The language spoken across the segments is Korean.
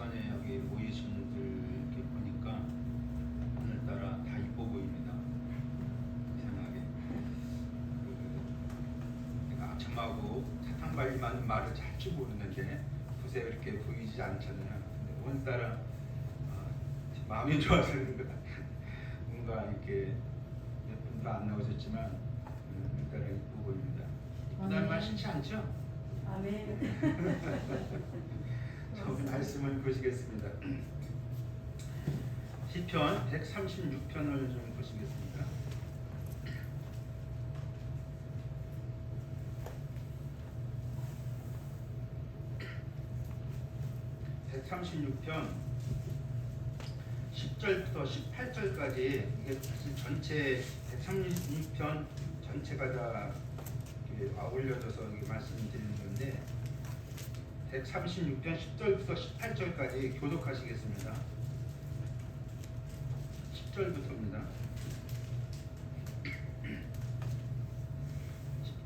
시간에 여기 모이신 분들 이렇게 보니까 오늘따라 다 이뻐 보입니다. 이상하게 내가 아첨하고 사탕 발리만 말을 잘 줄 모르는데 그새 그렇게 보이지 않잖아요. 근데 오늘따라 마음이 좋아서 그런 것 같아요. 뭔가 이렇게 몇 분도 안 나오셨지만 오늘따라 이뻐 보입니다. 이쁘다는 말 싫지 않죠? 아멘. 저 말씀을 보시겠습니다. 시편 136편을 좀 보시겠습니다. (136편) 10절부터 18절까지 이게 사실 전체 136편 전체가 다 아울려져서 말씀드리는 건데 136편 10절부터 18절까지 교독하시겠습니다. 10절부터입니다.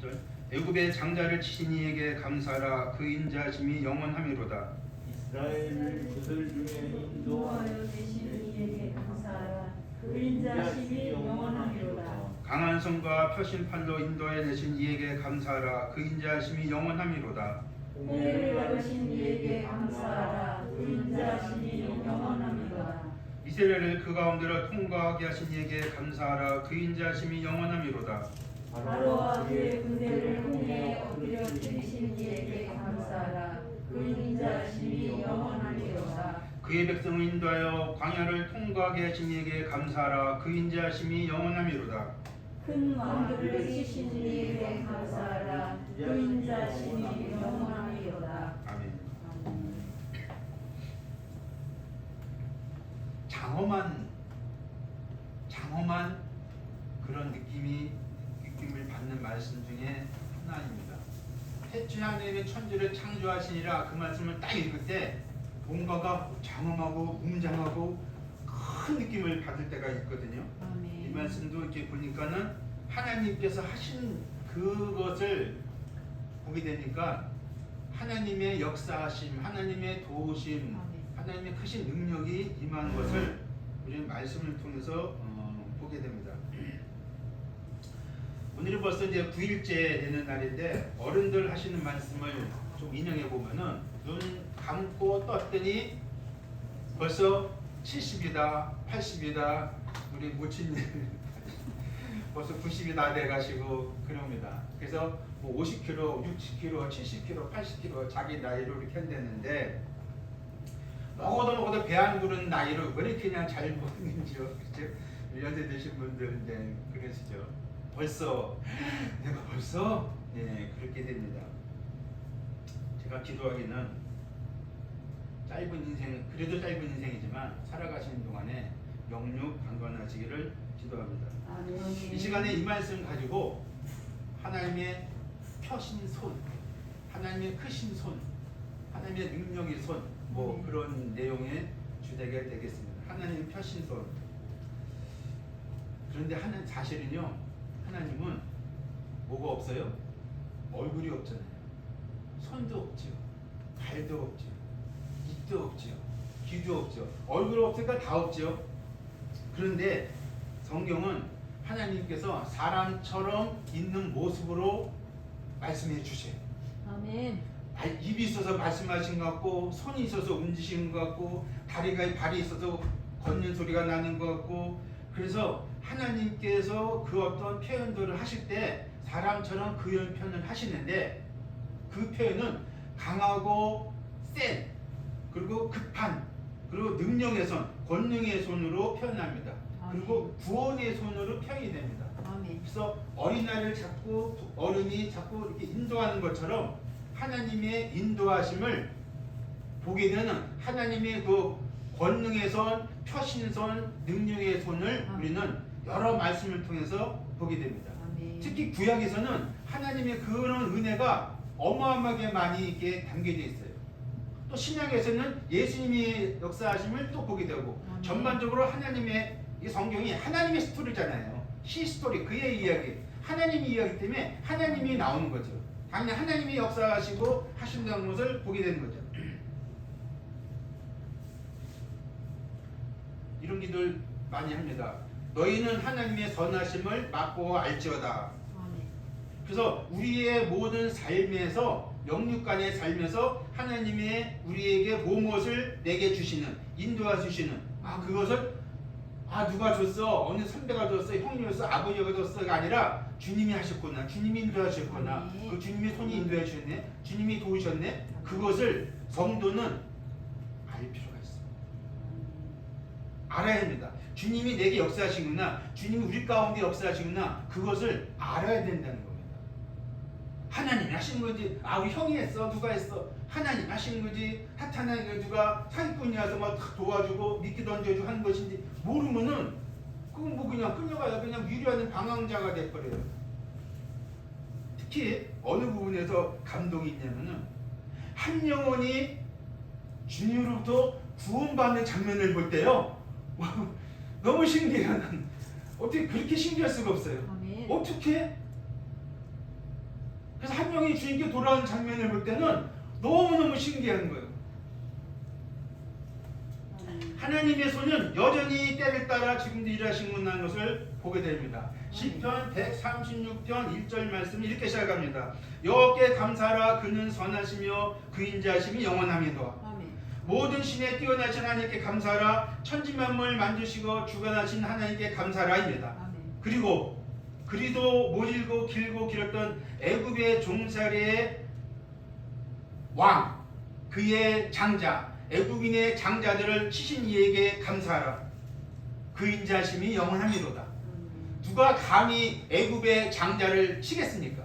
10절 애굽의 장자를 치신 이에게 감사하라. 그 인자심이 영원하미로다. 이스라엘을 그들 중에 인도하여 계신 이에게 감사하라. 그 인자심이 영원하리로다. 강한 손과 펴신 팔로 인도해 내신 이에게 감사하라. 그 인자심이 영원하미로다. 홍해를 가르신 이에게 감사하라. 그 인자심이 영원하리로다. 이스라엘을 그 가운데로 통과하게 하신 이에게 감사하라. 그 인자심이 영원하미로다. 바로와 그의 군대를 홍해에 엎드려 뛰신 이에게 감사하라. 그 인자심이 영원하리로다. 그의 백성을 인도하여 광야를 통과하게 하신 이에게 감사하라. 그 인자심이 영원하미로다. 큰 왕들을 치신 이에게 감사하라. 그 인자심이 영원하리로다. 아멘. 장엄한 그런 느낌을 받는 말씀 중에 하나입니다. 태초에 하나님의 천지를 창조하시니라, 그 말씀을 딱 읽을 때 뭔가가 장엄하고 웅장하고 큰 느낌을 받을 때가 있거든요. 이 말씀도 이렇게 보니까는 하나님께서 하신 그것을 보게 되니까 하나님의 역사하심, 하나님의 도우심, 하나님의 크신 능력이 임한 것을 우리 말씀을 통해서 보게 됩니다. 오늘은 벌써 이제 9일째 되는 날인데 어른들 하시는 말씀을 좀 인용해 보면은 눈 감고 떴더니 벌써 70이다, 80이다, 우리 모친님 벌써 90이 다 돼가시고 그럽니다. 그래서 뭐 50kg, 60kg, 70kg, 80kg 자기 나이로 이렇게 한댔는데 먹어도 배 안 부른 나이로 왜 이렇게 그냥 잘 먹는지요. 그렇죠? 연세 드신 분들 이제 그러시죠. 내가 벌써 그렇게 됩니다. 제가 기도하기는 짧은 인생, 그래도 짧은 인생이지만 살아가시는 동안에 영육 강건하시기를 기도합니다. 아멘. 이 시간에 이 말씀 가지고 하나님의 펴신 손, 하나님의 크신 손, 하나님의 능력의 손, 뭐 그런 내용의 주제가 되겠습니다. 하나님의 펴신 손. 그런데 사실은요, 하나님은 뭐가 없어요? 얼굴이 없잖아요. 손도 없죠, 발도 없죠, 입도 없죠, 귀도 없죠. 얼굴 없으니까 다 없죠. 그런데 성경은 하나님께서 사람처럼 있는 모습으로 말씀해 주세요. 아멘. 입이 있어서 말씀하신 것 같고, 손이 있어서 움직이신 것 같고, 발이 있어서 걷는 소리가 나는 것 같고, 그래서 하나님께서 그 어떤 표현들을 하실 때 사람처럼 그 표현을 하시는데 그 표현은 강하고 센, 그리고 급한, 그리고 능력의 손, 권능의 손으로 표현합니다. 그리고 구원의 손으로 표현이 됩니다. 아멘. 그래서 어린아이를 어른이 자꾸 이렇게 인도하는 것처럼 하나님의 인도하심을 보게 되는 하나님의 그 권능의 손, 펴신 손, 능력의 손을 우리는 여러 말씀을 통해서 보게 됩니다. 아멘. 특히 구약에서는 하나님의 그런 은혜가 어마어마하게 많이 이렇게 담겨져 있어요. 또 신약에서는 예수님의 역사하심을 또 보게 되고, 전반적으로 하나님의 이 성경이 하나님의 스토리잖아요. 시스토리, 그의 이야기, 하나님의 이야기 때문에 하나님이 나오는 거죠. 당연히 하나님이 역사하시고 하신다는 것을 보게 되는 거죠. 이런 기도를 많이 합니다. 너희는 하나님의 선하심을 맛보아 알지어다. 아멘. 그래서 우리의 모든 삶에서 영육간의 삶에서 하나님의 우리에게 무엇을 내게 주시는 인도하 주시는 그것을 누가 줬어 어느 선배가 줬어 형님이 줬어 아버지가 줬어가 아니라 주님이 하셨구나 주님이 인도하셨구나 그 주님의 손이 인도해 주셨네 주님이 도우셨네 그것을 성도는 알 필요가 있어. 알아야 합니다. 주님이 내게 역사하시구나 주님이 우리 가운데 역사하시구나 그것을 알아야 된다는 겁니다. 하나님이 하신 거지. 우리 형이 했어. 누가 했어? 하나님 하신 거지. 하나님 누가 사기꾼이라서 막 도와주고 미끼 던져주고 하는 것인지 모르면은 그건 뭐 그냥 끊어가요. 그냥 위로하는 방황자가 돼버려요. 특히 어느 부분에서 감동이 있냐면은 한 영혼이 주님으로부터 구원받는 장면을 볼 때요. 너무 신기해요. 난 어떻게 그렇게 신기할 수가 없어요. 아멘. 어떻게? 그래서 한 명이 주님께 돌아오는 장면을 볼 때는 너무너무 신기한 거예요. 하나님의 손은 여전히 때를 따라 지금도 일하시는 것을 보게 됩니다. 시편 136편 1절 말씀 이렇게 시작합니다. 여호와께 감사하라 그는 선하시며 그 인자하심이 영원하미도다. 아멘. 모든 신에 뛰어나신 하나님께 감사하라 천지만물 만드시고 주관하신 하나님께 감사하라입니다. 아멘. 그리고 그리도 모질고 길고 길었던 애굽의 종살이의 왕 그의 장자 애굽인의 장자들을 치신 이에게 감사하라 그 인자심이 영원하미로다. 누가 감히 애굽의 장자를 치겠습니까?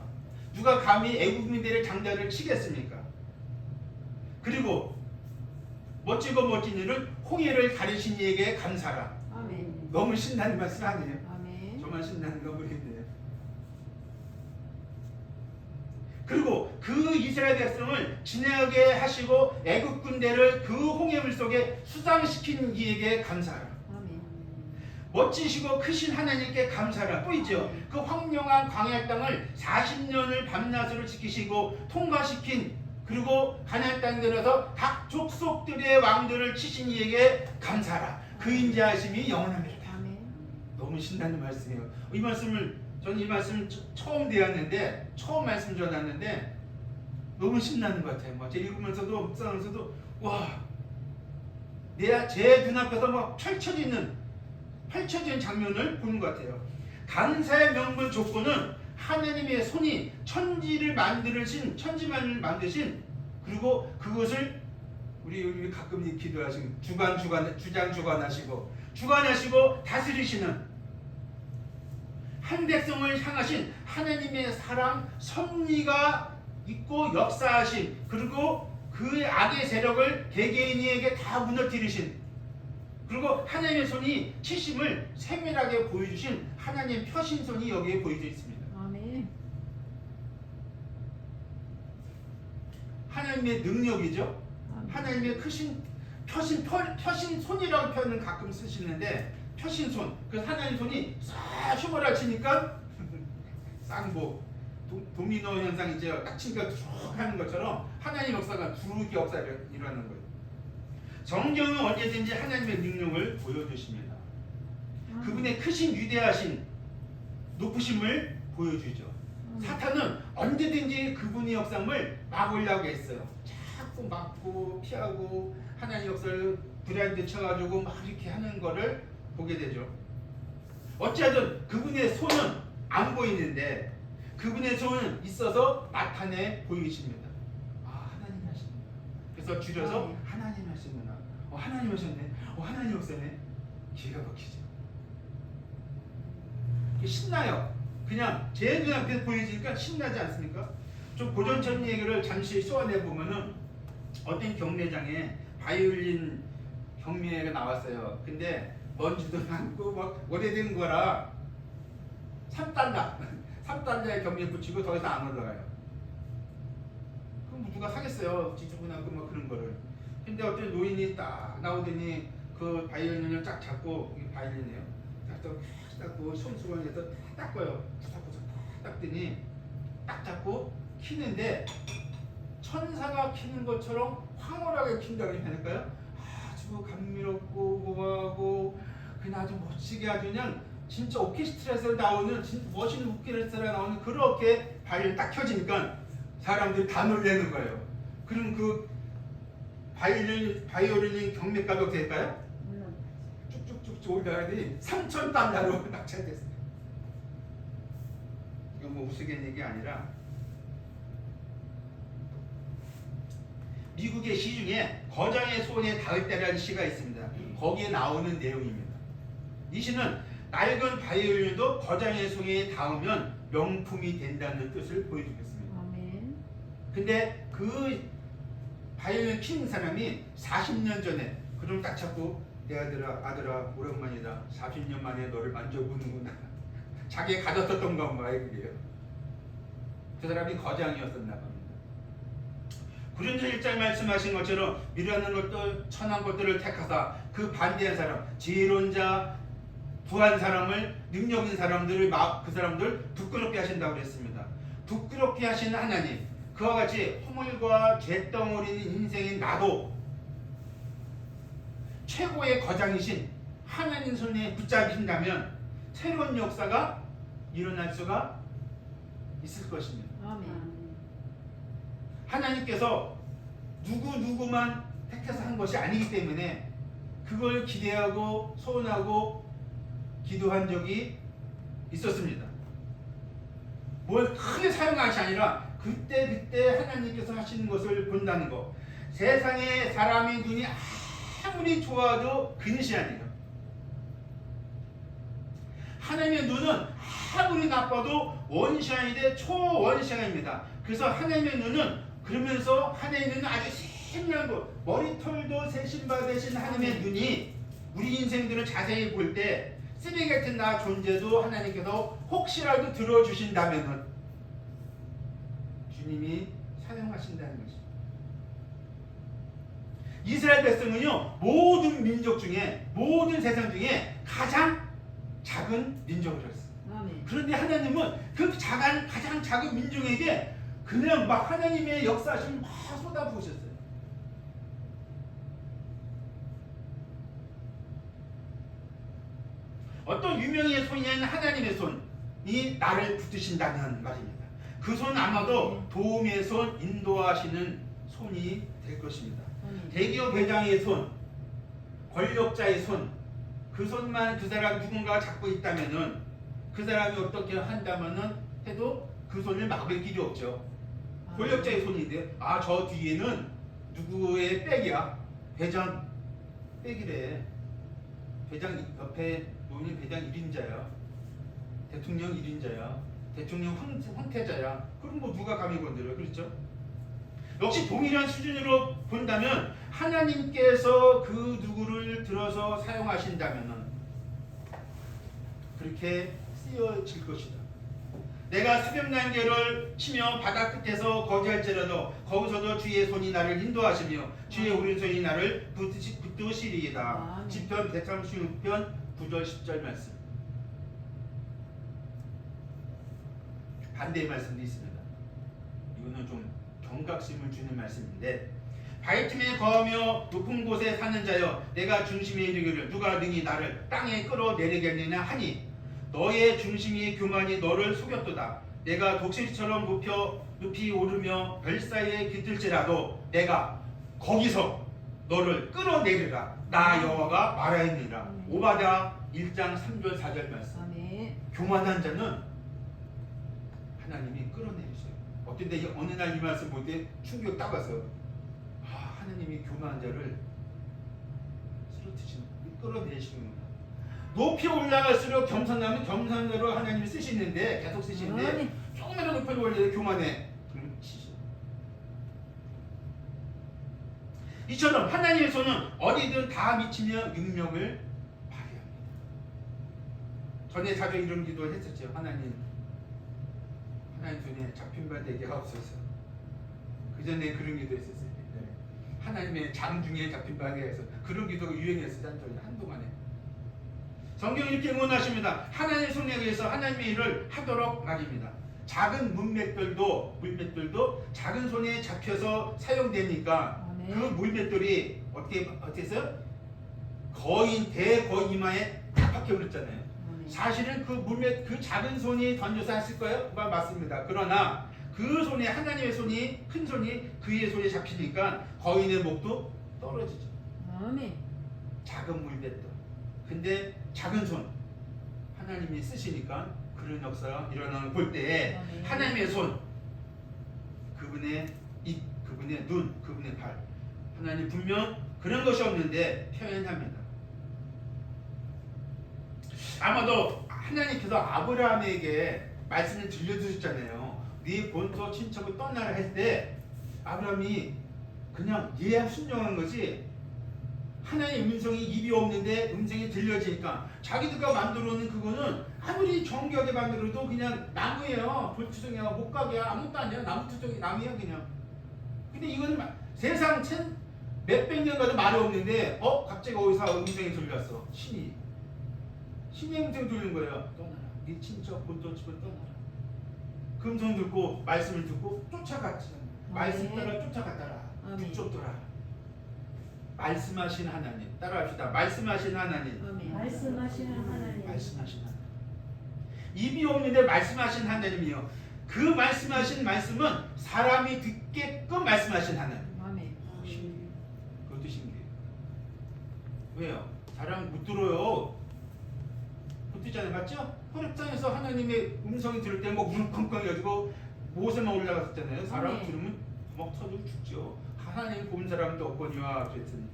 누가 감히 애굽인들의 장자를 치겠습니까? 그리고 멋지고 멋진 일을 홍해를 가르신 이에게 감사하라. 아멘. 너무 신나는 말씀 아니에요? 아멘. 정말 신나는 거 모르겠네요. 그리고 그 이스라엘 백성을 지나게 하시고 애굽 군대를 그 홍해물 속에 수장시킨 이에게 감사하라. 아멘. 멋지시고 크신 하나님께 감사하라. 또 있죠. 그 황량한 광야 땅을 40년을 밤낮으로 지키시고 통과시킨 그리고 가나안 땅에 들어서 각 족속들의 왕들을 치신 이에게 감사하라. 그 인자하심이 영원합니다. 아멘. 너무 신나는 말씀이에요. 저는 이 말씀 처음 되었는데 처음 말씀 전하는데 너무 신나는 것 같아요. 제가 읽으면서도 묵상하면서도 제 눈앞에서 막 펼쳐지는 장면을 보는 것 같아요. 감사의 명분 조건은 하나님의 손이 천지만을 만드신 그리고 그것을 우리 가끔 기도하신 주관하시고 다스리시는 한 백성을 향하신 하나님의 사랑, 섭리가 있고 역사하신 그리고 그 악의 세력을 개개인에게 다 무너뜨리신 그리고 하나님의 손이 치심을 세밀하게 보여주신 하나님의 표신손이 여기에 보여져 있습니다. 아멘. 하나님의 능력이죠. 아멘. 하나님의 표신손이라고 표현을 가끔 쓰시는데 표신손, 그래서 하나님 손이 싹 휘몰아 치니까 쌍보 도미노 현상 이제 딱 치니까 쭉 하는 것처럼 하나님 역사가 두루기 역사가 일어나는 거예요. 성경은 언제든지 하나님의 능력을 보여주십니다. 그분의 크신 위대하신 높으심을 보여주죠. 사탄은 언제든지 그분의 역사를 막으려고 했어요. 자꾸 막고 피하고 하나님 역사를 브라인드 쳐가지고 막 이렇게 하는 거를 보게 되죠. 어찌하든 그분의 손은 안 보이는데 그분의 손은 있어서 나타내 보이십니다. 하나님 하십니다. 그래서 줄여서 하나님 하시구나. 하나님 하셨네. 하나님 역사네. 기가 막히죠. 신나요. 그냥 제 눈앞에 보여지니까 신나지 않습니까? 좀 고전적인 얘기를 잠시 쏘아내 보면은 어떤 경매장에 바이올린 경매가 나왔어요. 근데 먼지도 많고 막 오래된 거라 3달러에 경매 붙이고 더 이상 안 올라가요. 그럼 누가 사겠어요? 지저분하고 막 그런 거를. 근데 어떤 노인이 딱 나오더니 그 바이올린을 쫙 잡고 이게 바이올린이에요. 딱 잡고 손수건에서 딱 닦아요. 구석구석 딱 닦더니 딱 잡고 키는데 천사가 키는 것처럼 황홀하게 킨다고 해야 할까요? 아주 감미롭고 고하고 그냥 아주 멋지게 아주 그냥 진짜 오케스트라에서 나오는 진짜 멋있는 오케스트라 나오는 그렇게 바이올린 딱 켜지니까 사람들이 다 놀라는 거예요. 그럼 그 바이올린 경매 가격 될까요? 물론. 쭉쭉쭉 올라가더니 3,000달러로 낙찰됐어요. 이건 뭐 우스갯 얘기 아니라 미국의 시 중에 거장의 손에 닿을 때라는 시가 있습니다. 거기에 나오는 내용입니다. 이 시는 낡은 바이올린도 거장의 손에 닿으면 명품이 된다는 뜻을 보여주겠습니다. 아멘. 근데 그 바이올린 키는 사람이 40년 전에 그럼 딱 잡고 내 아들아 오랜만이다. 40년 만에 너를 만져보는구나. 자기가 가졌었던 건가요? 그게요. 그 사람이 거장이었었나 봅니다. 구린도 1장 말씀하신 것처럼 미련한 것들 천한 것들을 택하사 그 반대한 사람 지혜론자 부한 사람을 능력 있는 사람들을 막 그 사람들 부끄럽게 하신다고 그랬습니다. 부끄럽게 하시는 하나님 그와 같이 허물과 죄덩어리인 인생인 나도 최고의 거장이신 하나님 손에 붙잡힌다면 새로운 역사가 일어날 수가 있을 것입니다. 아멘. 하나님께서 누구만 택해서 한 것이 아니기 때문에 그걸 기대하고 소원하고 기도한 적이 있었습니다. 뭘 크게 사용한 것이 아니라 그때 하나님께서 하시는 것을 본다는 것. 세상에 사람의 눈이 아무리 좋아도 근시아니에요. 하나님의 눈은 아무리 나빠도 원시아인데 초원시아입니다. 그래서 하나님의 눈은 그러면서 하나님의 눈은 아주 생명하고 머리털도 세신바 되신 하나님의 눈이 우리 인생들을 자세히 볼 때 쓰레기 같은 나 존재도 하나님께서 혹시라도 들어주신다면 주님이 사용하신다는 것입니다. 이스라엘 백성은요 모든 민족 중에 모든 세상 중에 가장 작은 민족이었어요. 아멘. 그런데 하나님은 그 가장 작은 민족에게 그냥 막 하나님의 역사심을 막 쏟아부으셨어요. 어떤 유명의 손이 아닌 하나님의 손이 나를 붙드신다는 말입니다. 그 손은 아마도 도움의 손, 인도하시는 손이 될 것입니다. 대기업 회장의 손, 권력자의 손, 그 손만 그 사람 누군가 잡고 있다면은 그 사람이 어떻게 한다면은 해도 그 손을 막을 길이 없죠. 권력자의 손인데 저 뒤에는 누구의 백이야? 회장 백이래. 회장 옆에 노인 회장 1인자야. 대통령 1인자야. 대통령 황태자야. 그럼 뭐 누가 감히 건드려? 그렇죠? 역시 동일한 수준으로 본다면 하나님께서 그 누구를 들어서 사용하신다면 그렇게 쓰여질 것이다. 내가 새벽 날개를 치며 바다 끝에서 거주할지라도 거기서도 주의 손이 나를 인도하시며 주의 오른손이 나를 붙드시리이다. 시편 136편 9절 10절 말씀. 반대의 말씀도 있습니다. 이거는 좀 경각심을 주는 말씀인데 바위 틈에 거하며 높은 곳에 사는 자여 내가 중심에 이르기를 누가 능히 나를 땅에 끌어내리겠느냐 하니 너의 중심이 교만이 너를 속였도다. 내가 독수리처럼 높이 오르며 별 사이에 깃들지라도 내가 거기서 너를 끌어내리라. 나 여호와가 말하였느니라. 오바댜 1장 3절 4절 말씀. 아멘. 교만한 자는 하나님이 끌어내리셔요. 어떤 데 어느 날 이 말씀 볼 때 충격 딱 와서 하나님이 교만한 자를 끌어내시는구나. 높이 올라갈수록 겸손하면 겸손으로 하나님이 쓰시는데 계속 쓰시는데 조금만 더 높이 올려도 교만해. 그럼 치셔. 이처럼 하나님의 손은 어디든 다 미치며 능력을 발휘합니다. 전에 자주 이런 기도를 했었죠. 하나님 손에 잡힌 바 되게 하옵소서. 그 전에 그런 기도 했었어요. 하나님의 장 중에 잡힌 바 되게 해서 그런 기도가 유행했어요. 한동안에. 성경이 이렇게 응원하십니다. 하나님의 손에 의해서 하나님의 일을 하도록 말입니다. 작은 물맷돌도 작은 손에 잡혀서 사용되니까 그 물맷돌이 어떻게 했어요? 거인 대거인 이마에 딱 박혀버렸잖아요. 아멘. 사실은 그 물매 그 작은 손이 던져서 했을 거예요? 맞습니다. 그러나 그 손에 하나님의 손이 큰 손이 그의 손에 잡히니까 거인의 목도 떨어지죠. 아멘. 작은 물맷도. 근데 작은 손 하나님이 쓰시니까 그런 역사가 일어나는 걸 볼 때에 아멘. 하나님의 손, 그분의 입, 그분의 눈, 그분의 발, 하나님 분명 그런 것이 없는데 표현합니다. 아마도 하나님께서 아브라함에게 말씀을 들려주셨잖아요. 네 본토 친척을 떠나라 할 때 아브라함이 그냥 예 순종한 거지. 하나님의 음성이 입이 없는데 음성이 들려지니까 자기들과 만들어놓은 그거는 아무리 정교하게 만들어도 그냥 나무예요. 돌투성이야, 목각이야, 아무것도 아니야. 나무투성이 나무야 그냥. 근데 이거는 세상 몇백 년 가도 말이 없는데 갑자기 어디서 음성이 들렸어. 신의 음성이 들리는 거예요. 떠나라. 네 친척 본토 집을 떠나라. 그 음성 듣고 말씀을 듣고 쫓아갔지. 말씀 따라 쫓아갔더라. 아멘. 쫓더라. 말씀하신 하나님 따라합시다. 말씀하신 하나님. 아멘. 말씀하시는 하나님. 말씀하신 하나님. 입이 없는데 말씀하신 하나님이요. 그 말씀하신 말씀은 사람이 듣게끔 말씀하신 하나님. 아멘. 신기해요. 그것도 신기해요. 왜요? 사람 못 들어요. 못 듣잖아요. 맞죠? 허락장에서 하나님의 음성이 들을 때 뭐 울컹컹해가지고 모세만 올라갔었잖아요. 사람 네. 들으면 막 터지고 죽죠. 하나님 본 사람도 없거니와 그랬으니까.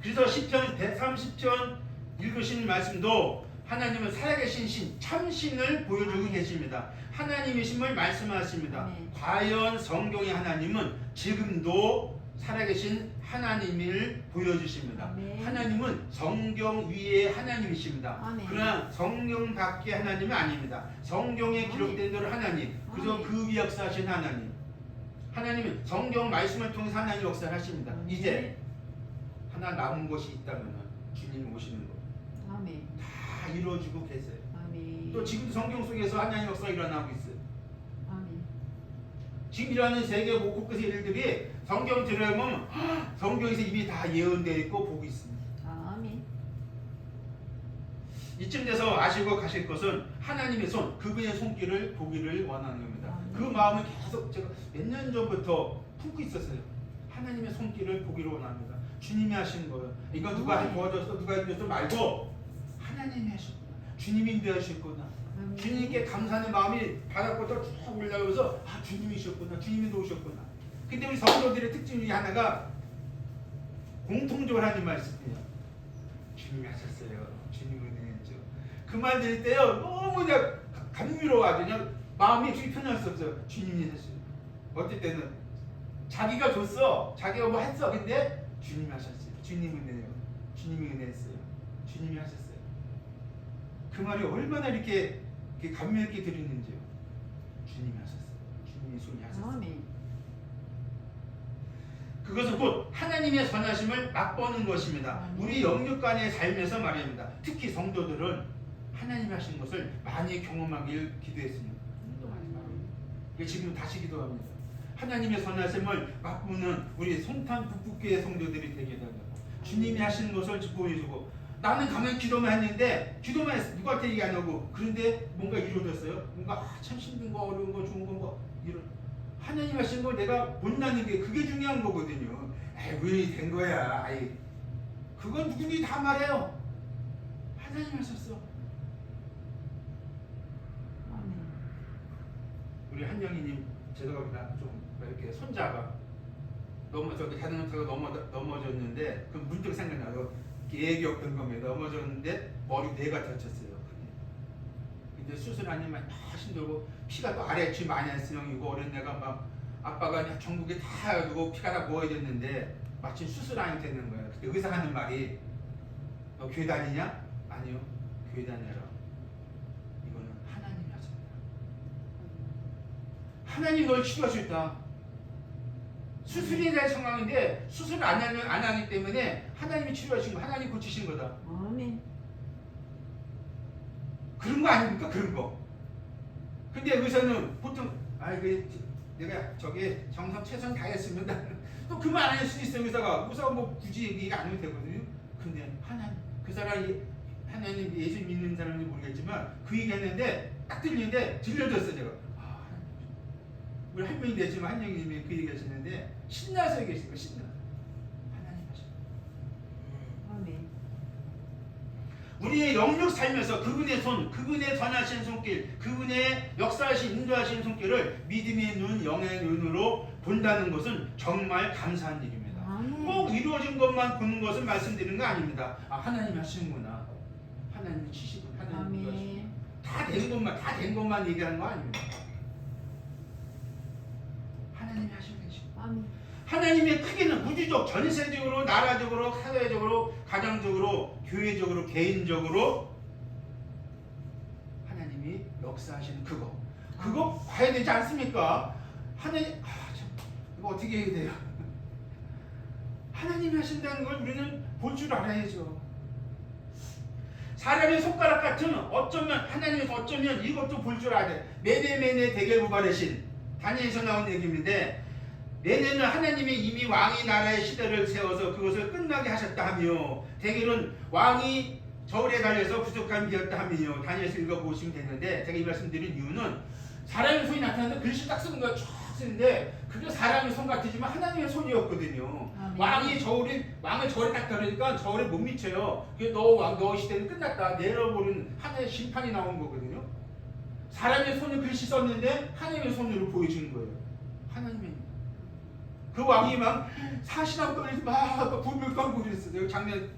그래서 시편 130편 읽으시는 말씀도 하나님은 살아계신 신, 참신을 보여주고 계십니다. 하나님이심을 말씀하십니다. 아멘. 과연 성경의 하나님은 지금도 살아계신 하나님을 보여주십니다. 아멘. 하나님은 성경 위의 하나님이십니다. 아멘. 그러나 성경 밖의 하나님은 아닙니다. 성경에 아멘. 기록된 대로 하나님, 그저 아멘. 그 위 역사하신 하나님. 하나님은 성경 말씀을 통해서 하나님 역사를 하십니다. 아멘. 이제 하나 남은 것이 있다면 주님 오시는 것 아멘. 다 이루어지고 계세요. 아멘. 또 지금 성경 속에서 하나님 역사가 일어나고 있어요. 아멘. 지금 일어나는 세계 곳곳의 일들이 성경 들어보면 성경에서 이미 다 예언되어 있고 보고 있습니다. 아멘. 이쯤 돼서 아시고 가실 것은 하나님의 손, 그분의 손길을 보기를 원하는 겁니다. 아멘. 그 마음을 계속 제가 몇 년 전부터 품고 있었어요. 하나님의 손길을 보기를 원합니다. 주님이 하신 거예요. 이건 누가 아멘. 도와줬어, 누가 해줬어 말고 하나님이 하셨구나. 주님이 인도하셨구나. 아멘. 주님께 감사하는 마음이 바닥부터 쭉 올라오면서 주님이셨구나, 주님이 도우셨구나. 근데 우리 성도들의 특징 중에 하나가 공통적으로 하는 말씀이에요. 주님이 하셨어요. 주님 은혜죠. 그 말 들을 때요 너무 그냥 감미로워가지고 그냥 마음이 편할 수 없어요. 주님이 하셨어요. 어떨 때는 자기가 줬어, 자기가 뭐 했어. 근데 주님이 하셨어요. 주님 은혜요. 주님이 은혜했어요. 주님이 하셨어요. 그 말이 얼마나 이렇게 감명 있게 들리는지요. 주님이 하셨어요. 주님이 손이 하셨어요. 아멘. 그것은 곧 하나님의 선하심을 맛보는 것입니다. 아멘. 우리 영육간의 삶에서 말입니다. 특히 성도들은 하나님 하신 것을 많이 경험하길 기도했습니다. 지금 다시 기도합니다. 하나님의 선하심을 맛보는 우리 송탄 북북교회 성도들이 되게 달라고. 주님이 하시는 것을 보여주고 나는 가만히 기도만 했는데 기도만 했어. 누구한테 얘기 안 하고 그런데 뭔가 이루어졌어요. 뭔가 참 힘든 거 어려운 거 좋은 거 뭐 이런 하나님 하신 걸 내가 못나는 게 그게 중요한 거거든요. 에이 왜 된 거야. 아이 그건 누구니 다 말해요. 하나님 하셨어. 아멘. 우리 한영희님 제가 좀 이렇게 손자가 자전거 타고 넘어졌는데 그 문득 생각나서 계획이었던 겁니다. 넘어졌는데 머리 뇌가 다쳤어요. 근데 수술하니 막 힘들고 피가 또 아래치 많이 안 쓰형이고 어린애가 막 아빠가 전국에 다 해가지고 피가 다 모여졌는데 마침 수술하니 되는 거예요. 그때 의사 하는 말이 너 교회 다니냐? 아니요. 교회 다녀라. 이거는 하나님이 하십니다. 하나님 널 치료할 수 있다. 수술에 대한 상황인데 수술을 안 하기 때문에 하나님이 치료하신 거, 하나님 고치신 거다. 아멘. 그런 거 아닙니까? 그런 거. 근데 의사는 보통 내가 저게 정성 최선 다했으면 또 그 말 안 할 수 있어요. 의사가 뭐 굳이 얘기가 안 해도 되거든요. 근데 하나님 그 사람이 하나님 예수 믿는 사람인지 모르겠지만 그 얘기했는데 딱 들리는데 들려줬어 제가. 아, 우리 한 명이 되지만 한 명님이 그 얘기 하시는데 신나서 얘기하시는 거 신나. 하나님 하셔. 아멘. 우리의 영육 살면서 그분의 손, 그분의 선하신 손길, 그분의 역사하신 인도하신 손길을 믿음의 눈, 영의 눈으로 본다는 것은 정말 감사한 일입니다. 아멘. 꼭 이루어진 것만 보는 것을 말씀드리는 거 아닙니다. 아, 하나님이 하시는구나. 하나님이 치시고 하나님이 아멘. 다 된 것만 얘기하는 거 아닙니다. 하나님이 하시는 것이고. 아멘. 하나님의 크기는 우주적, 전세적으로, 나라적으로, 사회적으로, 가정적으로, 교회적으로, 개인적으로 하나님이 역사하시는 그거 봐야 되지 않습니까? 하나님, 참, 이거 어떻게 해야 돼요? 하나님이 하신다는 걸 우리는 볼 줄 알아야죠. 사람의 손가락 같은 어쩌면 하나님께서 어쩌면 이것도 볼 줄 알아야 돼. 메네메네 대결부발의 다니엘에서 나온 얘기인데 내내는 하나님이 이미 왕이 나라의 시대를 세워서 그것을 끝나게 하셨다 하며 대개는 왕이 저울에 달려서 부족함이 되었다 하며 다니엘서 읽어보시면 되는데 제가 이 말씀 드린 이유는 사람의 손이 나타나는데 글씨 딱 쓰는 거야. 쫙 쓰는데 그게 사람의 손 같지만 하나님의 손이었거든요. 아멘. 왕을 저울에 딱 달으니까 저울에 못 미쳐요. 그게 너 시대는 끝났다. 내려버리는 하나의 심판이 나온 거거든요. 사람의 손을 글씨 썼는데 하나님의 손으로 보여주는 거예요. 하나님의 그 왕이 막 사시나무 떨리면서 막 불을 깜고 그랬어요. 작년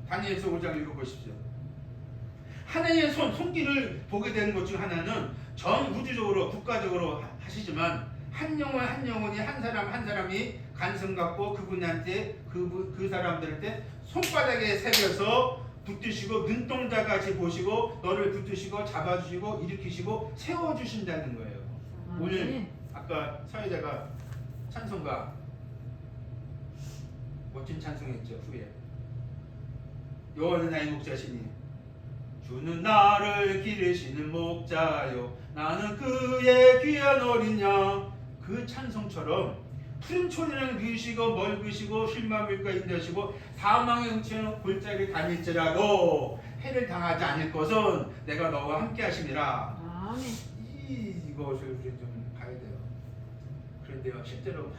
다니엘서 5장 읽어보십시오. 하나님의 손길을 보게 되는 것 중 하나는 전 우주적으로 국가적으로 하시지만 한 영혼이 한 사람이 간성 갖고 그분한테 그 사람들한테 손바닥에 새겨서 붙드시고 눈동자같이 보시고 너를 붙드시고 잡아주시고 일으키시고 세워주신다는 거예요. 아멘. 오늘 아까 사회자가 찬송가 멋진 찬송했죠. 후에 여호와는 나의 목자시니 주는 나를 기르시는 목자요 나는 그의 귀한 어린 양. 그 찬송처럼 푸른 초리를 그으시고 멀그시고 쉴마물과 인도하시고 사망의 웅치는 골짜기를 다닐지라도 해를 당하지 않을 것은 내가 너와 함께 하심이라. 아멘. 이것을 우리 좀 봐야 돼요. 그런데요 실제로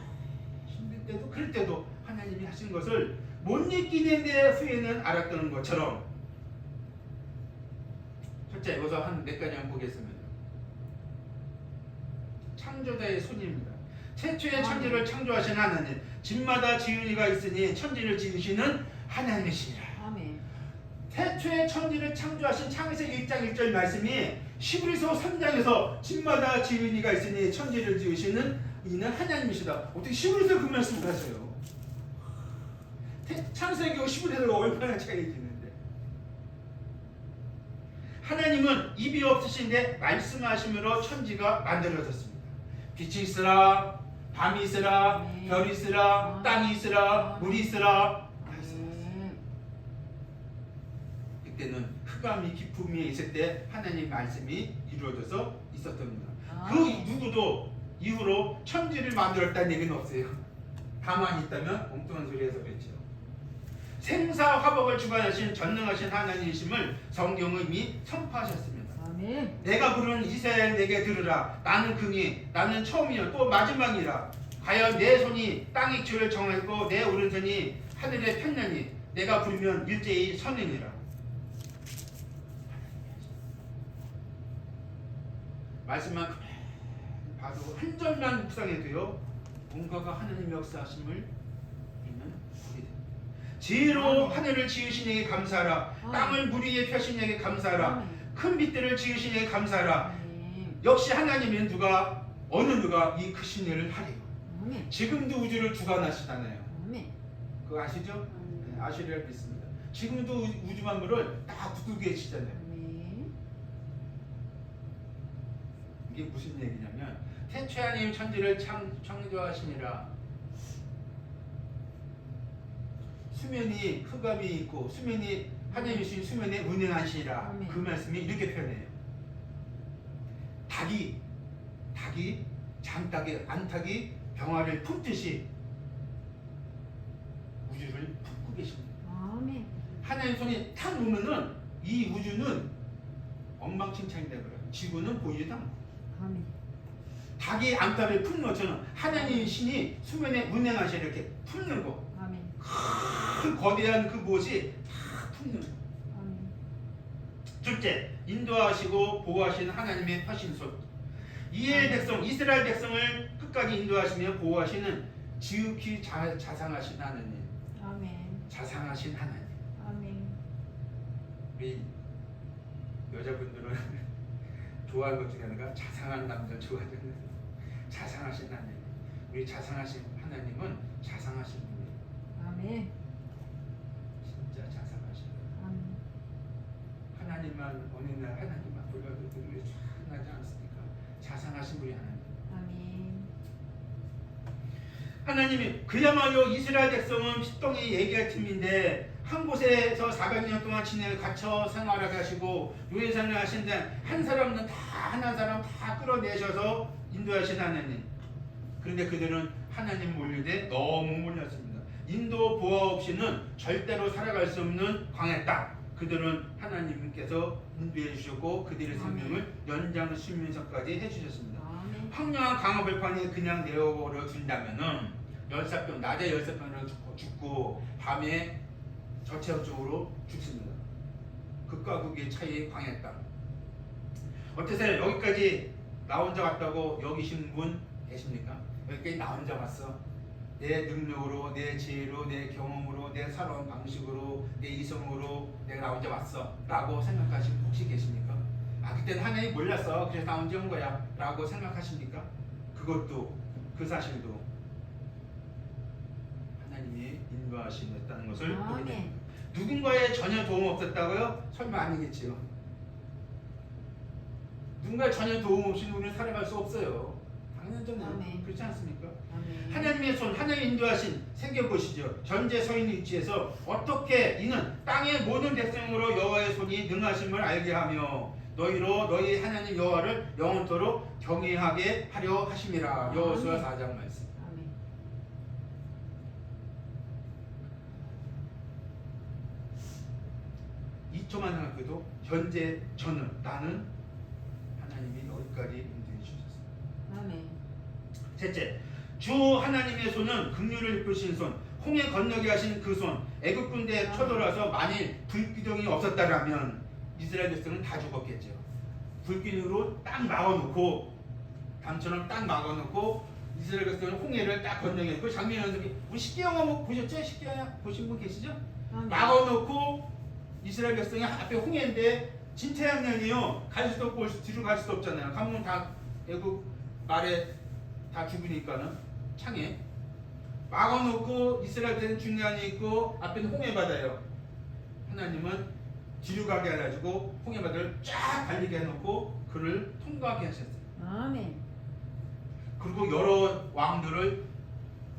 힘들 때도 그럴 때도 하나님이 하신 것을 못 잊기는데 후에는 알았던 것처럼 첫째 여기서 한 몇 가지 한번 보겠습니다. 창조자의 손입니다. 최초의 천지를 창조하신 하나님, 집마다 지은이가 있으니 천지를 지으시는 하나님이시라. 아멘. 태초의 천지를 창조하신 창세기 1장 1절 말씀이 히브리서 3장에서 집마다 지은이가 있으니 천지를 지으시는 이는 하나님이시다. 어떻게 히브리서 그 말씀을 하세요? 창세기와 히브리서가 얼마나 차이가 있는데 하나님은 입이 없으신데 말씀하심으로 천지가 만들어졌습니다. 빛이 있으라, 밤이 있으라, 별이 있으라, 땅이 있으라, 물이 있으라. 그때는 흑암이 깊음이 있을 때 하나님 말씀이 이루어져서 있었던 겁니다. 그 누구도 이후로 천지를 만들었다는 얘기는 없어요. 가만히 있다면 엉뚱한 소리 해서 그렇죠. 생사화복을 주관하신 전능하신 하나님이심을 성경은 이미 선포하셨습니다. 아멘. 내가 부르는 이스라엘 내게 들으라. 나는 긍이 나는 처음이요 또 마지막이라. 과연 내 손이 땅의 줄을 정하고 내 오른손이 하늘의 편년이 내가 부르면 일제히 선행이라. 말씀만 봐도 한 절만 묵상해도요 뭔가가 하나님 역사하심을 우리는 보게 됩니다. 지혜로 하늘을 지으신 이에게 감사하라. 땅을 물 위에 펴신 이에게 감사하라. 큰 빛들을 지으신 이에게 감사하라. 역시 하나님은 어느 누가 이 크신 일을 하리요. 지금도 우주를 주관하시잖아요. 그거 아시죠? 네, 아시리라 믿습니다. 지금도 우주 만물을 다 붙들고 계시잖아요. 이게 무슨 얘기냐면 태초에 하나님 천지를 창조하시니라. 수면이 흑암이 있고 수면이 하나님이 주신 수면에 운행하시니라. 그 말씀이 이렇게 표현해요. 닭이 장닭이 안닭이 병아리를 품듯이 우주를 품고 계십니다. 하나님 손이 탁 놓으면은 이 우주는 엉망진창이 되버려요. 지구는 보이지도 않고. 아멘. 닭이 암탉을 품는 것처럼 하나님 신이 수면에 운행하셔 이렇게 품는 거. 아멘. 큰 거대한 그 무엇이 다 품는 거. 아멘. 둘째, 인도하시고 보호하시는 하나님의 하신손. 이스라엘 백성, 이스라엘 백성을 끝까지 인도하시며 보호하시는 지극히 자상하신 하나님. 아멘. 자상하신 하나님. 아멘. 우리 여자분들은 좋아하는 것 중에 하나가 자상한 남자 좋아하는 자상하신 하나님. 우리 자상하신 하나님은 자상하신 분이에요. 아멘. 진짜 자상하신 분. 아멘. 하나님만 어느 날 하나님만 불러도 왜 자상하지 않습니까? 자상하신 분이 하나님. 아멘. 하나님이 그야말로 이스라엘 백성은 핏덩이 얘기할 팀인데 한 곳에서 400년 동안 갇혀 생활하게 하시고 유해산을 하신데 한 사람은 한 사람 다 끌어내셔서 인도하신 하나님. 그런데 그들은 하나님 몰리되 너무 몰렸습니다. 인도 보호 없이는 절대로 살아갈 수 없는 광야 땅. 그들은 하나님께서 인도해 주셨고 그들의 생명을 연장 수면서까지 해주셨습니다. 아멘. 황량한 강화벌판에 그냥 내어버려 둔다면은 열사병 낮에 열사병으로 죽고 밤에 저체온증으로 죽습니다. 극과 극의 차이의 광야 땅. 어떠세요? 여기까지 나 혼자 왔다고 여기신 분 계십니까? 여기까지 나 혼자 왔어. 내 능력으로, 내 지혜로, 내 경험으로, 내 살아온 방식으로, 내 이성으로 내가 나 혼자 왔어 라고 생각하시는 혹시 계십니까? 아 그때는 하나님이 몰랐어 그래서 나 혼자 온 거야 라고 생각하십니까? 그것도 그 사실도 하나님이 인도하시였다는 것을 보게 됩니다. 누군가의 전혀 도움 없었다고요? 설마 아니겠지요. 누군가의 전혀 도움 없이 우리는 살아갈 수 없어요. 당연하잖아요. 그렇지 않습니까? 아멘. 하나님의 손, 하나님 인도하신 생겨보시죠. 현재 서 있는 위치에서 어떻게 이는 땅의 모든 백성으로 여호와의 손이 능하심을 알게 하며 너희로 너희 하나님 여호와를 영원토록 경외하게 하려 하심이라. 여호수아 4장 말씀. 아멘. 2초만 생각해도 현재 저는 나는 하나님이 여기까지 인도해 주셨습니다. 아멘. 셋째, 주 하나님의 손은 긍휼을 베푸신 손, 홍해 건너게 하신 그 손, 애굽 군대에 쳐들어와서 만일 불기둥이 없었다라면 이스라엘 백성은 다 죽었겠죠. 불기둥으로 딱 막아놓고 담처럼 딱 막아놓고 이스라엘 백성은 홍해를 딱 건너게 그 장면 연습이 우리 십계명한 보셨죠? 십계명 보신 분 계시죠? 아멘. 막아놓고 이스라엘 백성이 앞에 홍해인데 진태양면이요 갈 수도 없고 뒤로 갈 수도 없잖아요. 가면 다 애굽 말에 다 죽으니까는 창에 막아놓고 이스라엘 백성은 중간에 있고 앞에는 홍해 바다예요. 하나님은 뒤로 가게 해가지고 홍해 바다를 쫙 달리게 해놓고 그를 통과하게 하셨어요. 아멘. 그리고 여러 왕들을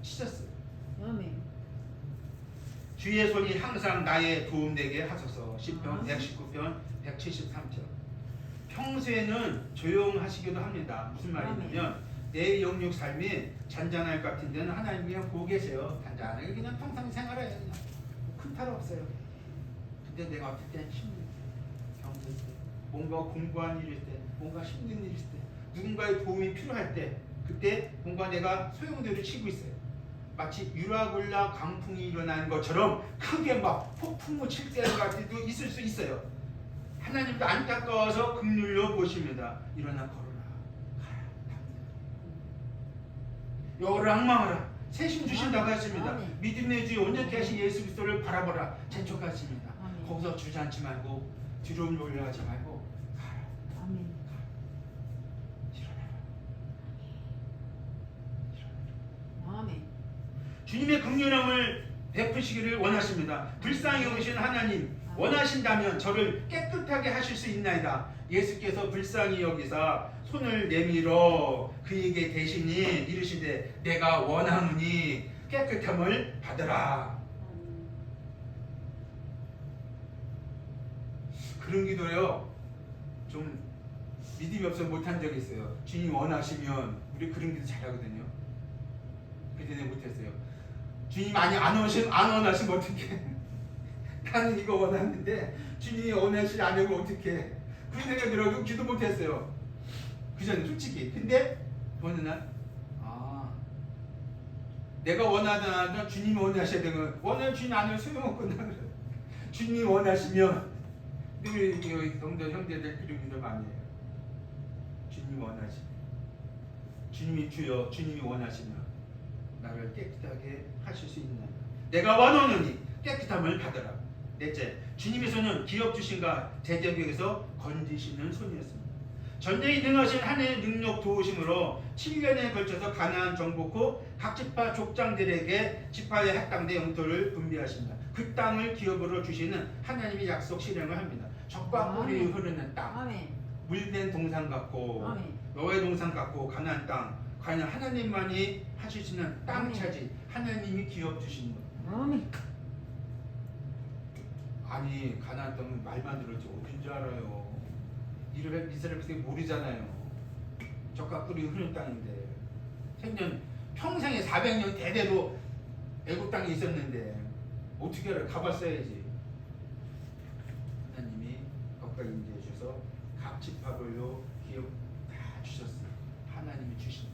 치셨어요. 아멘. 주의 손이 항상 나의 도움되게 하소서. 시편 119편 173편. 평소에는 조용하시기도 합니다. 무슨 말이냐면 내 영육 삶이 잔잔할 것 같은 데는 하나님 그냥 보고 계세요. 잔잔하게 그냥 평상 생활해요. 그냥 큰 탈 없어요. 근데 내가 어떨 땐 힘들 때, 병들 때, 뭔가 공부한 일일 때, 뭔가 힘든 일일 때, 누군가의 도움이 필요할 때, 그때 뭔가 내가 소용돌이를 치고 있어요. 마치 유라굴라 강풍이 일어나는 것처럼 크게 막 폭풍우 칠 때 같은 때도 있을 수 있어요. 하나님도 안타까워서 긍휼로 보십니다. 일어나 걸어라. 가라. 여호를 앙망하라. 세심 주신다고 했습니다. 믿음의 주 온전케 하신 예수 그리스도를 바라보라. 재촉하십니다. 거기서 주저앉지 말고 뒤로 올라가지 말고 가라. 아멘. 아멘. 주님의 긍휼함을 베푸시기를 원하십니다. 불쌍히 여기신 하나님 원하신다면 저를 깨끗하게 하실 수 있나이다. 예수께서 불쌍히 여기사 손을 내밀어 그에게 대신이 이르시되 내가 원하노니 깨끗함을 받으라. 그런 기도요 좀 믿음이 없어 못한 적이 있어요. 주님 원하시면 우리 그런 기도 잘하거든요. 그때 내가 못했어요. 주님 많이 안 원하시면 어떡해. 나는 이거 원하는데 주님이 원하시지 않으면 어떡해. 그런 생각이 들어도 기도 못했어요. 그전 솔직히. 근데 어느 날 내가 원하던 주님이 원하셔야 되는 건 원하는 주님 아니면 소용없구나. 주님이 원하시면 우리 성도 형제들 기름이도 많이 해요. 주님이 원하시면 주님이 주여 주님이 원하시면 나를 깨끗하게 하실 수 있는 내가 원하노니 깨끗함을 받으라. 넷째, 주님의 손은 기업 주신과 대적에게서 건지시는 손이었습니다. 전쟁이 능하신 하나님의 능력 도우심으로 7년에 걸쳐서 가나안 정복 후 각 지파 족장들에게 지파에 해당된 영토를 분배하십니다. 그 땅을 기업으로 주시는 하나님의 약속 실행을 합니다. 적과 꿀이 흐르는 땅, 아멘. 물된 동산 같고 아멘. 여호와의 동산 같고 가나안 땅, 과연 하나님만이 하실 수 있는 땅 아멘. 차지 하나님이 기업 주시는 것. 아멘. 아니 가나안 땅은 말만 들었지 어딘 줄 알아요. 이스라엘 백성이 모르잖아요. 적과 꿀이 흐르는 땅인데 생전 평생에 400년 대대로 애국 땅에 있었는데 어떻게 알아요? 가봤어야지. 하나님이 가까이 인도해 주셔서 각 지파별로 기업 다 주셨어요. 하나님이 주신 거.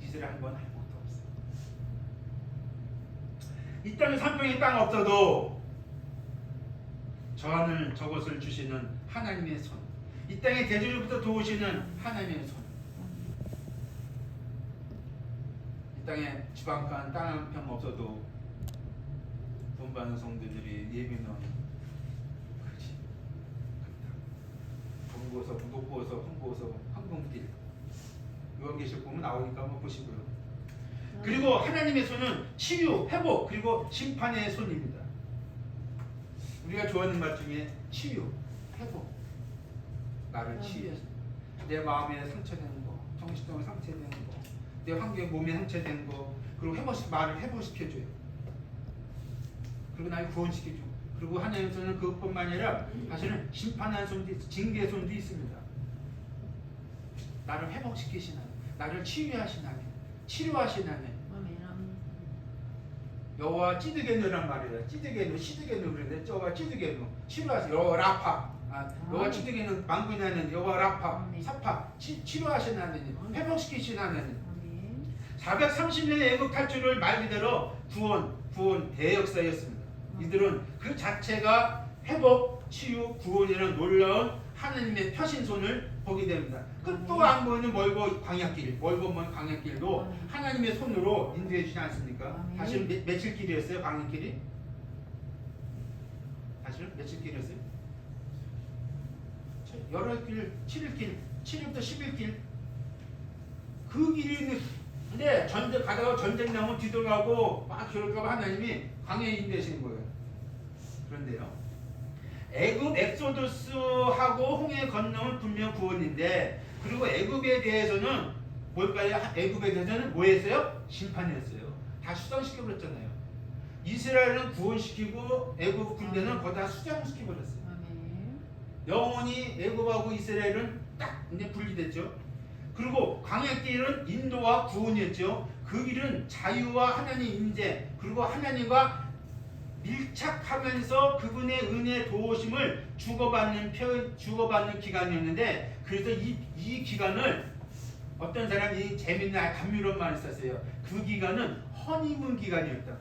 이스라엘 한 번 아무것도 없어요. 이 땅에 산병이 땅 없어도 저하늘 저것을 주시는 하나님의 손, 이 땅의 대주로부터 도우시는 하나님의 손, 이 땅에 지방간 땅 한 평 없어도 돈 받는 성도들이 예배는 그렇지 본고서, 부독고서, 홍보서, 황금길 요한계시록 보면 나오니까 한번 보시고요. 그리고 하나님의 손은 치유, 회복, 그리고 심판의 손입니다. 우리가 좋아하는 말 중에 치유, 회복, 나를 치유해서 내 마음에 상처되는 거, 정신적으로 상처되는 거, 내 환경 몸에 상처되는 거, 그리고 말을 회복시켜줘요. 그리고 나를 구원시켜줘. 그리고 하나님께서는 그것뿐만 아니라 사실은 심판하는 손도 징계의 손도 있습니다. 나를 회복시키시는 하나님, 나를 치유하시는 하나님, 치료하시는 하나님. 아멘. 아멘. 여호와 찌드게누란 말이에요. 찌드게누, 시드게누 그러는데 저와 찌드게누 치료하세요. 여호와 라파. 여호와 찌드게누 망군하는 여호와 라파. 사파 치료하시는 하나님, 회복시키시는 하나님. 430년의 애국 탈출을 말 그대로 구원 대역사였습니다. 이들은 그 자체가 회복, 치유, 구원이라는 놀라운 하나님의 펴신손을 보게 됩니다. 끝도 안 보이는 멀고 광야길, 멀고 먼 광야길도 하나님의 손으로 인도해 주지 않습니까? 사실 며칠 길이었어요? 광야길이? 사실은 며칠 길이었어요? 여러 길, 7일, 7일부터 10일 길. 그 길이 근데 전쟁 가다가 전쟁 나면 뒤돌아가고 막 그럴까봐 하나님이 광야에 인도하시는 거예요. 그런데요, 애굽 엑소더스하고 홍해 건너는 분명 구원인데, 그리고 애굽에 대해서는 뭘까요? 애굽에 대해서는 뭐였어요? 심판이었어요. 다 수장시켜 버렸잖아요. 이스라엘은 구원시키고 애굽 군대는 거기다 수장시켜 버렸어요. 영원히 애굽하고 이스라엘은 딱 이제 분리됐죠. 그리고 광야길은 인도와 구원이었죠. 그 길은 자유와 하나님 임재, 그리고 하나님과 밀착하면서 그분의 은혜 도우심을 주고받는 기간이었는데, 그래서 이 기간을 어떤 사람이 재밌는 감미로운 말을 썼어요. 그 기간은 허니문 기간이었다.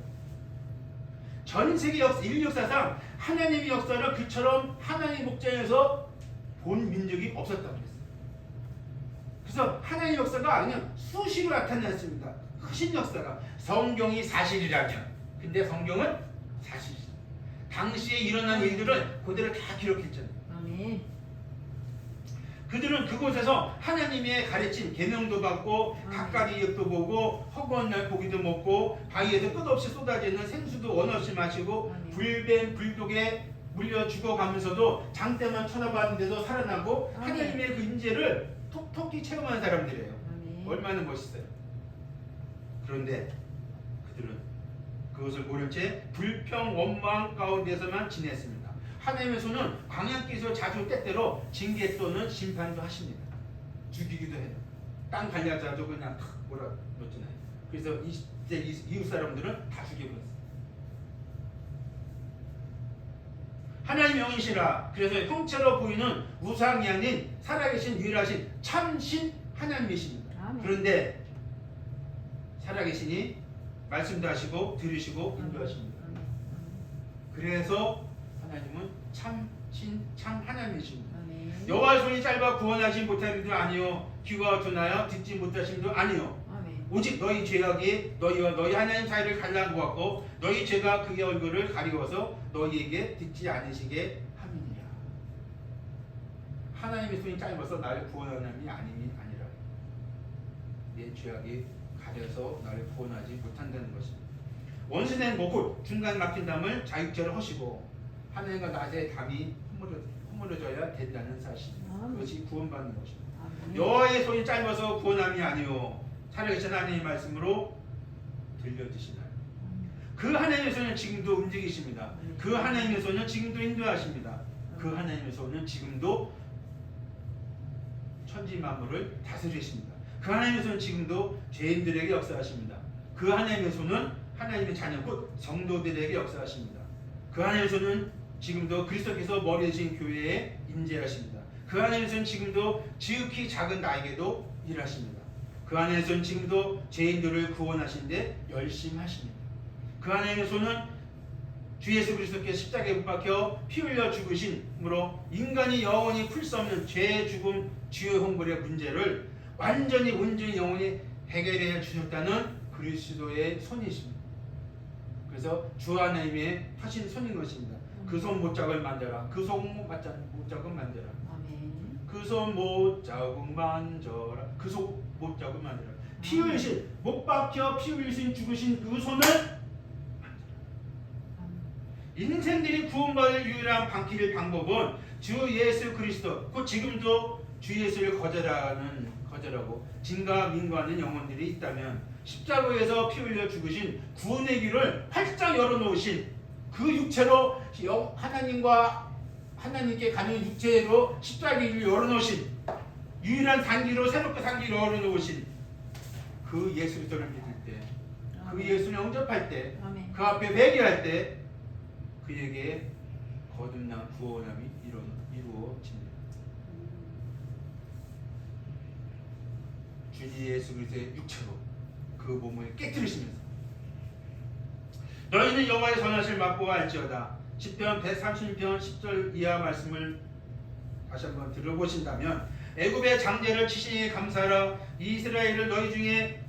전 세계 인류 역사상 하나님의 역사를 그처럼 하나님 목장에서 본 민족이 없었다고 그랬어요. 그래서 하나님의 역사가 그냥 수시로 나타났습니다. 크신 역사가. 성경이 사실이라면, 근데 성경은 사실이죠. 당시에 일어난 일들을 그대로 다 기록했잖아요. 아멘. 그들은 그곳에서 하나님의 가르침, 계명도 받고 각각의 역도 보고 허구한 날 고기도 먹고 바위에서 끝없이 쏟아지는 생수도 원없이 마시고 불뱀 불독에 물려 죽어가면서도 장대만 쳐다봤는데도 살아나고 하나님의 그 임재를 톡톡히 체험한 사람들이에요. 얼마나 멋있어요. 그런데 그들은 그것을 모른 채 불평 원망 가운데서만 지냈습니다. 하나님의 손은 광야길에서 자주 때때로 징계 또는 심판도 하십니다. 죽이기도 해요. 땅 관리자도 그냥 탁 몰아넣잖아요. 그래서 이웃 사람들은 다 죽여버렸어요. 하나님 영이시라. 그래서 형체로 보이는 우상이 아닌 살아계신 유일하신 참신 하나님이십니다. 아멘. 그런데 살아계시니 말씀도 하시고 들으시고 인도하십니다. 아멘. 그래서 하나님은 참신 참 하나님이십니다. 아멘. 여호와의 손이 짧아 구원하지 못함도 아니요 귀가 둔하여 듣지 못하심도 아니요 아멘. 오직 너희 죄악이 너희와 너희 하나님 사이를 갈라놓았고 너희 죄가 그의 얼굴을 가리워서 너희에게 듣지 않으시게 함이니라. 하나님의 손이 짧아서 나를 구원하는 이 아님이 아니라 내 죄악이 가려서 나를 구원하지 못한다는 것입니다. 원수된 목을 중간 막힌 담을 자육제로 하시고 하나님과 낮의 담이 허물어져야 된다는 사실입니다. 그것이 구원받는 것입니다. 아멘. 여호와의 손이 짧아서 구원함이 아니요 살아계신 하나님의 말씀으로 들려주시나요. 그 하나님의 손은 지금도 움직이십니다. 그 하나님의 손은 지금도 인도하십니다. 그 하나님의 손은 지금도 천지 만물을 다스리십니다. 그 하나님의 손은 지금도 죄인들에게 역사하십니다. 그 하나님의 손은 하나님의 자녀 곧 성도들에게 역사하십니다. 그 하나님의 손은 지금도 그리스도께서 머리 되신 교회에 임재하십니다. 그 하나님의 손은 지금도 지극히 작은 나에게도 일하십니다. 그 하나님의 손은 지금도 죄인들을 구원하시는데 열심하십니다. 그 하나님의 손은 주 예수 그리스도께서 십자가에 못 박혀 피 흘려 죽으심으로 인간이 영원히 풀 수 없는 죄, 죽음, 주요 형벌의 문제를 완전히 온전히 영원히 해결해 주셨다는 그리스도의 손이십니다. 그래서 주 하나님의 하신 손인 것입니다. 그 손 못자국을 만져라. 그 손 못자국 만져라. 아멘. 그 손 못자국 만져라. 그 손 못자국 만져라. 피 흘리신 못 박혀 피 흘리신 죽으신 그 손을 인생들이 구원받을 유일한 방길 방법은 주 예수 그리스도 곧 지금도 주 예수를 거절하고 진과 민과하는 영혼들이 있다면 십자가에서 피 흘려 죽으신 구원의 길을 활짝 열어놓으신 그 육체로 하나님과 하나님께 가는 육체로 십자가의 길을 열어놓으신 유일한 단기로 새롭게 단기를 열어놓으신 그 예수 그리스도를 믿을 때 그 예수를 영접할 때 아멘. 그 앞에 회개할 때 그에게 거듭난 구원함이 이루어집니다. 주님 예수 그리스도의 육체로 그 몸을 깨뜨리시면서 너희는 여호와의 선하심을 맛보아 알지어다. 시편 130편 10절 이하 말씀을 다시 한번 들어보신다면 애굽의 장제를 치신 이에게 감사하라. 이스라엘을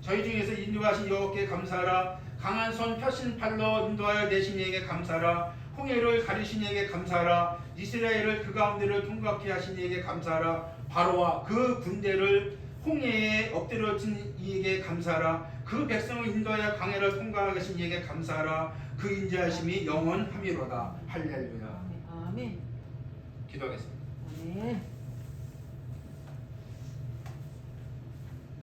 저희 중에서 인도하신 여호와께 감사하라. 강한 손 펴신 팔로 인도하여 내신 이에게 감사하라. 홍해를 가리신 이에게 감사하라. 이스라엘을 그 가운데를 통과케 하신 이에게 감사하라. 바로와 그 군대를 홍해에 엎드려진 이에게 감사하라. 그 백성을 인도하여 강해를 통과하게 하신 이에게 감사하라. 그 인자하심이 영원함이로다. 할렐루야. 아멘. 기도하겠습니다. 아멘.